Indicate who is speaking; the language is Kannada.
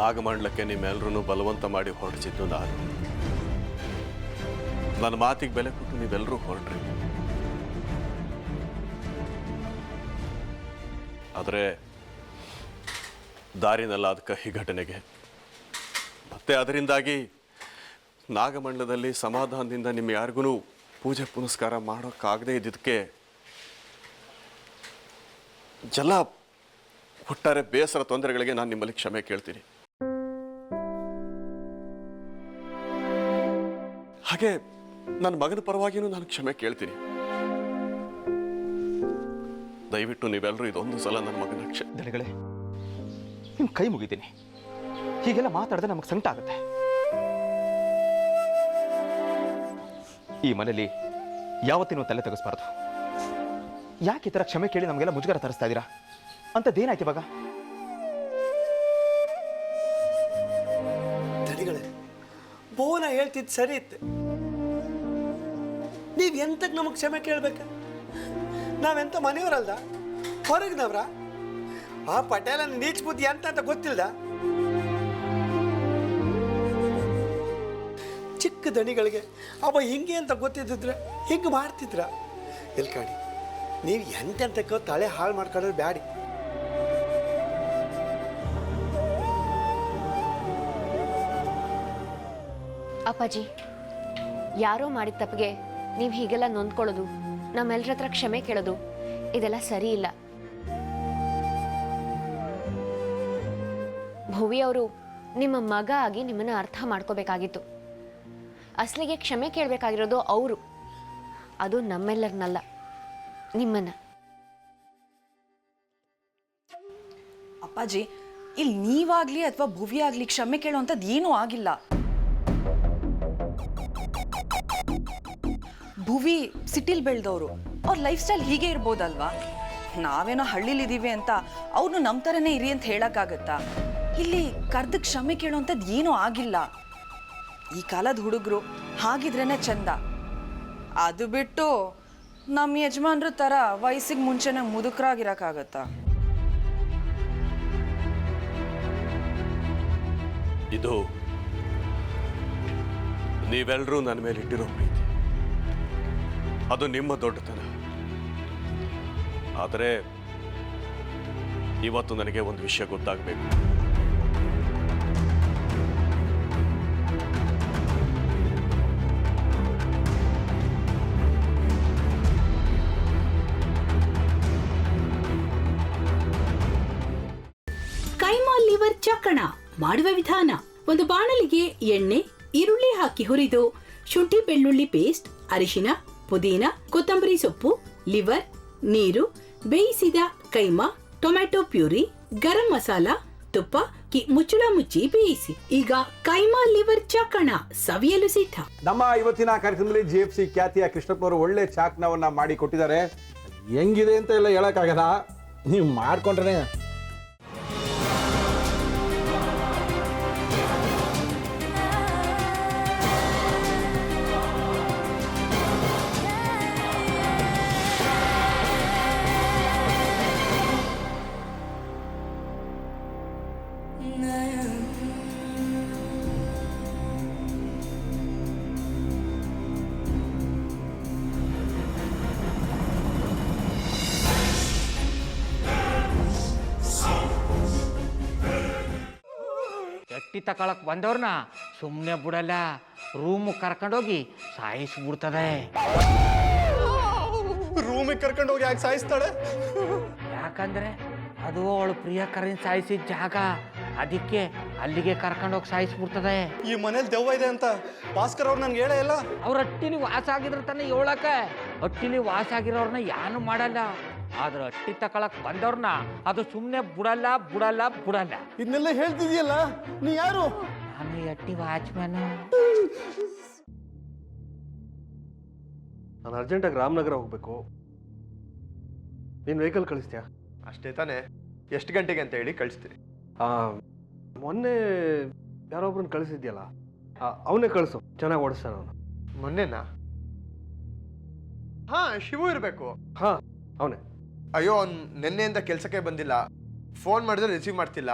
Speaker 1: ನಾಗಮಂಡಲಕ್ಕೆ ನಿಮ್ಮೆಲ್ಲರೂ ಬಲವಂತ ಮಾಡಿ ಹೊರಡಿಸಿದ್ದು ನಾನು. ನನ್ನ ಮಾತಿಗೆ ಬೆಲೆ ಕೊಟ್ಟು ನೀವೆಲ್ಲರೂ ಹೊರಡ್ರಿ. ಆದರೆ ದಾರಿನಲ್ಲಾದ ಕಹಿ ಘಟನೆಗೆ ಮತ್ತೆ ಅದರಿಂದಾಗಿ ನಾಗಮಂಡಲದಲ್ಲಿ ಸಮಾಧಾನದಿಂದ ನಿಮ್ಮ ಯಾರಿಗೂ ಪೂಜೆ ಪುನಸ್ಕಾರ ಮಾಡೋಕ್ಕಾಗದೇ ಇದ್ದಿದ್ದಕ್ಕೆ ಎಲ್ಲ ಒಟ್ಟಾರೆ ಬೇಸರ ತೊಂದರೆಗಳಿಗೆ ನಾನು ನಿಮ್ಮಲ್ಲಿ ಕ್ಷಮೆ ಕೇಳ್ತೀನಿ. ಹಾಗೆ ನನ್ನ ಮಗನ ಪರವಾಗಿಯೂ ನಾನು ಕ್ಷಮೆ ಕೇಳ್ತೀನಿ. ದಯವಿಟ್ಟು ನೀವೆಲ್ಲರೂ ಇದೊಂದು ಸಲ ನನ್ನ ಮಗನ
Speaker 2: ದಣಿಗಳೇ, ನಿಮ್ಮ ಕೈ ಮುಗಿತೀನಿ. ಹೀಗೆಲ್ಲ ಮಾತಾಡಿದ್ರೆ ನಮಗೆ ಸಂಕಟ ಆಗುತ್ತೆ. ಈ ಮನೇಲಿ ಯಾವತ್ತಿನೂ ತಲೆ ತೆಗೆಸ್ಬಾರ್ದು. ಯಾಕೆ ಈ ಥರ ಕ್ಷಮೆ ಕೇಳಿ ನಮಗೆಲ್ಲ ಮುಜುಗರ ತರಿಸ್ತಾ ಇದ್ದೀರಾ? ಅಂಥದ್ದೇನಾಯ್ತು ಇವಾಗ?
Speaker 3: ದಣಿಗಳೇ, ಬೋನ ಹೇಳ್ತಿದ್ದು ಸರಿ ಇತ್ತು. ನೀವು ಎಂತಕ್ಕೆ ನಮಗೆ ಕ್ಷಮೆ ಕೇಳ್ಬೇಕ? ನಾವೆಂತ ಮನೆಯವರಲ್ದ, ಹೊರಗಿನವ್ರ? ಆ ಪಟೇಲನ ನೀಚ್ ಬುದ್ಧಿ ಅಂತ ಗೊತ್ತಿಲ್ದ? ಚಿಕ್ಕ ದಣಿಗಳಿಗೆ ಅವ ಹಿಂಗೆ ಅಂತ ಗೊತ್ತಿದ್ದಿದ್ರೆ ಹಿಂಗೆ ಮಾಡ್ತಿದ್ರ? ಎಲ್ಕಾಣಿ, ನೀವು ಎಂತೆಂತಕ್ಕೋ ತಲೆ ಹಾಳು ಮಾಡ್ಕೊಂಡ್ರೆ ಬ್ಯಾಡಿ.
Speaker 4: ಅಪ್ಪಾಜಿ, ಯಾರೋ ಮಾಡಿದ ತಪ್ಪಿಗೆ ನೀವು ಹೀಗೆಲ್ಲ ನೊಂದ್ಕೊಳ್ಳೋದು, ನಮ್ಮೆಲ್ಲರ ಹತ್ರ ಕ್ಷಮೆ ಕೇಳೋದು ಇದೆಲ್ಲ ಸರಿ ಇಲ್ಲ. ಭುವಿ ಅವರು ನಿಮ್ಮ ಮಗ ಆಗಿ ನಿಮ್ಮನ್ನ ಅರ್ಥ ಮಾಡ್ಕೋಬೇಕಾಗಿತ್ತು. ಅಸಲಿಗೆ ಕ್ಷಮೆ ಕೇಳಬೇಕಾಗಿರೋದು ಅವರು, ಅದು ನಮ್ಮೆಲ್ಲರನ್ನಲ್ಲ, ನಿಮ್ಮನ್ನ.
Speaker 5: ಅಪ್ಪಾಜಿ, ಇಲ್ಲಿ ನೀವಾಗ್ಲಿ ಅಥವಾ ಭುವಿ ಆಗ್ಲಿ ಕ್ಷಮೆ ಕೇಳೋಂಥದ್ದು ಏನೂ ಆಗಿಲ್ಲ. ಭುವಿ ಸಿಟಿಲ್ ಬೆಳೆದವರು, ಅವ್ರ ಲೈಫ್ ಸ್ಟೈಲ್ ಹೀಗೆ ಇರ್ಬೋದಲ್ವಾ? ನಾವೇನೋ ಹಳ್ಳಿಲಿದ್ದೀವಿ ಅಂತ ಅವ್ರನ್ನು ನಮ್ಮ ಥರನೇ ಇರಿ ಅಂತ ಹೇಳೋಕ್ಕಾಗತ್ತಾ? ಇಲ್ಲಿ ಕರ್ದು ಕ್ಷಮೆ ಕೇಳೋಂಥದ್ದು ಏನೂ ಆಗಿಲ್ಲ. ಈ ಕಾಲದ ಹುಡುಗರು ಹಾಗಿದ್ರೇನೆ ಚಂದ. ಅದು ಬಿಟ್ಟು ನಮ್ಮ ಯಜಮಾನ್ರ ಥರ ವಯಸ್ಸಿಗೆ ಮುಂಚೆನೇ ಮುದುಕರಾಗಿರೋಕ್ಕಾಗತ್ತಾ?
Speaker 1: ಇದು ನೀವೆಲ್ಲರೂ ನನ್ನ ಮೇಲೆ ಇಟ್ಟಿರೋ ಪ್ರೀತಿ, ಅದು ನಿಮ್ಮ ದೊಡ್ಡತನ. ಆದರೆ ಇವತ್ತು ನನಗೆ ಒಂದು ವಿಷಯ ಗೊತ್ತಾಗಬೇಕು.
Speaker 6: ಕೈಮಾ ಲಿವರ್ ಚಕ್ಕಣ ಮಾಡುವ ವಿಧಾನ: ಒಂದು ಬಾಣಲಿಗೆ ಎಣ್ಣೆ, ಈರುಳ್ಳಿ ಹಾಕಿ ಹುರಿದು ಶುಂಠಿ ಬೆಳ್ಳುಳ್ಳಿ ಪೇಸ್ಟ್, ಅರಿಶಿನ, ಪುದೀನ, ಕೊತ್ತಂಬರಿ ಸೊಪ್ಪು, ಲಿವರ್, ನೀರು, ಬೇಯಿಸಿದ ಕೈಮಾ, ಟೊಮ್ಯಾಟೊ ಪ್ಯೂರಿ, ಗರಂ ಮಸಾಲ, ತುಪ್ಪ ಮುಚ್ಚಳ ಮುಚ್ಚಿ ಬೇಯಿಸಿ. ಈಗ ಕೈಮಾ ಲಿವರ್ ಚಾಕಣ ಸವಿಯಲು ಸಿದ್ಧ.
Speaker 7: ನಮ್ಮ ಇವತ್ತಿನ ಕಾರ್ಯಕ್ರಮದಲ್ಲಿ GFC ಖ್ಯಾತಿಯ ಕೃಷ್ಣಪ್ಪನವರು ಒಳ್ಳೆ ಚಾಕ್ನವನ್ನ ಮಾಡಿ ಕೊಟ್ಟಿದ್ದಾರೆ. ಹೆಂಗಿದೆ ಅಂತ ಎಲ್ಲ ಹೇಳಕ್ಕಾಗಲ್ಲ, ನೀವು ಮಾಡ್ಕೊಂಡ್ರೆ.
Speaker 8: ಎಟ್ಟಿ ತಕೊಳಕ್ ಬಂದವ್ರನ್ನ ಸುಮ್ಮನೆ ಬಿಡಲ್ಲ, ರೂಮ್ ಕರ್ಕೊಂಡೋಗಿ ಸಾಯಿಸ್ಬಿಡ್ತದೆ.
Speaker 2: ರೂಮಿಗೆ ಕರ್ಕೊಂಡೋಗಿ ಯಾಕೆ ಸಾಯಿಸ್ತಾಳೆ?
Speaker 8: ಯಾಕಂದ್ರೆ ಅದು ಅವಳು ಪ್ರಿಯಕರನ್ ಸಾಯಿಸಿದ ಜಾಗ, ಅದಕ್ಕೆ ಅಲ್ಲಿಗೆ ಕರ್ಕೊಂಡೋಗಿ ಸಾಯಿಸ್ಬಿಡ್ತದೆ.
Speaker 2: ಈ ಮನೇಲಿ ದೆವ್ವ ಇದೆ ಅಂತ ಭಾಸ್ಕರ್ ಅವ್ರು ನನ್ಗೆ ಹೇಳೇ ಇಲ್ಲ.
Speaker 8: ಅವ್ರ ಹಟ್ಟಿಲಿ ವಾಸ ಆಗಿದ್ರ ತಾನೆ ಹೇಳಕ. ಹಟ್ಟಿಲಿ ವಾಸ ಆಗಿರೋರ್ನ ಯಾನು ಮಾಡಲ್ಲ, ಆದ್ರೆ ಹಟ್ಟಿ ತಕೊಳಕ್ ಬಂದವ್ರನ್ನ ಅದು ಸುಮ್ಮನೆ ಬಿಡಲ್ಲ ಬಿಡಲ್ಲ ಬಿಡಲ್ಲ.
Speaker 7: ಇದನ್ನೆಲ್ಲ ಹೇಳ್ತಿದ್ಯಲ್ಲ, ನೀ ಯಾರು?
Speaker 8: ನಾನು ಹಟ್ಟಿ ವಾಚ್ಮ್ಯಾನು.
Speaker 1: ನಾನು ಅರ್ಜೆಂಟಾಗಿ ರಾಮನಗರ ಹೋಗ್ಬೇಕು. ನೀನು ವೆಹಿಕಲ್ ಕಳಿಸ್ತೀಯಾ?
Speaker 9: ಅಷ್ಟೇ ತಾನೇ. ಎಷ್ಟು ಗಂಟೆಗೆ ಅಂತ ಹೇಳಿ ಕಳಿಸ್ತೀರಿ?
Speaker 1: ಮೊನ್ನೆ ಯಾರೊಬ್ರನ್ನ ಕಳಿಸಿದ್ಯಲ್ಲ, ಅವನೇ ಕಳಿಸು, ಚೆನ್ನಾಗಿ ಓಡಿಸ್ತಾನ ಅವನು.
Speaker 9: ಮೊನ್ನೆನಾ? ಹಾ, ಶಿವು ಇರಬೇಕು.
Speaker 1: ಹಾ, ಅವನೇ.
Speaker 9: ಅಯ್ಯೋ, ಅವ್ನು ನಿನ್ನೆಯಿಂದ ಕೆಲಸಕ್ಕೆ ಬಂದಿಲ್ಲ. ಫೋನ್ ಮಾಡಿದ್ರೆ ರಿಸೀವ್ ಮಾಡ್ತಿಲ್ಲ.